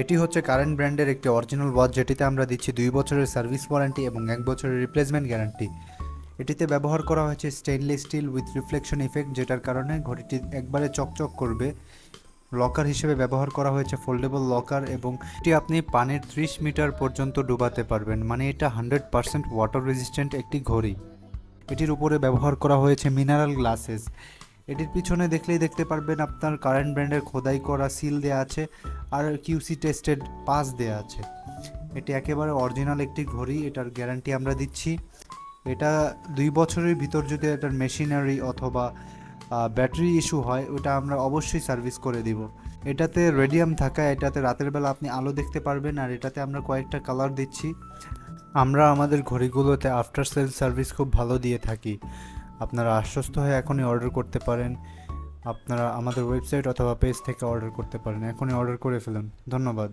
এটি হচ্ছে কারেন্ট ব্র্যান্ডের একটি অরিজিনাল ওয়াচ, যেটিতে আমরা দিচ্ছি 2 বছরের সার্ভিস ওয়ারেন্টি এবং 1 বছরের রিপ্লেসমেন্ট গ্যারান্টি। এটিতে ব্যবহার করা হয়েছে stainless steel with reflection effect, যেটার কারণে ঘড়িটি একবারে চকচক করবে। লকার হিসেবে ব্যবহার করা হয়েছে ফোল্ডেবল লকার, এবং এটি আপনি পানির 30 মিটার পর্যন্ত ডুবাতে পারবেন, মানে এটা 100% ওয়াটার রেজিস্ট্যান্ট একটি ঘড়ি। এটির উপরে ব্যবহার করা হয়েছে মিনারেল গ্লাসেস। এটির পিছনে দেখলেই দেখতে পারবেন আপনার কারেন্ট ব্র্যান্ডের খোদাই করা সিল দেওয়া আছে, আর কিউসি টেস্টেড পাস দেওয়া আছে। এটি একেবারে অরিজিনাল একটি ঘড়ি, এটার গ্যারান্টি আমরা দিচ্ছি। এটা 2 বছরের ভিতর যদি এটার মেশিনারি অথবা ব্যাটারি ইস্যু হয়, ওটা আমরা অবশ্যই সার্ভিস করে দিব। এটাতে রেডিয়াম থাকা, এটাতে রাতের বেলা আপনি আলো দেখতে পারবেন, আর এটাতে আমরা কয়েকটা কালার দিচ্ছি। আমরা আমাদের ঘড়িগুলোতে আফটার সেল সার্ভিস খুব ভালো দিয়ে থাকি। আপনারা আশ্বস্ত হয়ে এখনই অর্ডার করতে পারেন। আপনারা আমাদের ওয়েবসাইট অথবা পেজ থেকে অর্ডার করতে পারেন, এখনই অর্ডার করে ফেলুন। ধন্যবাদ।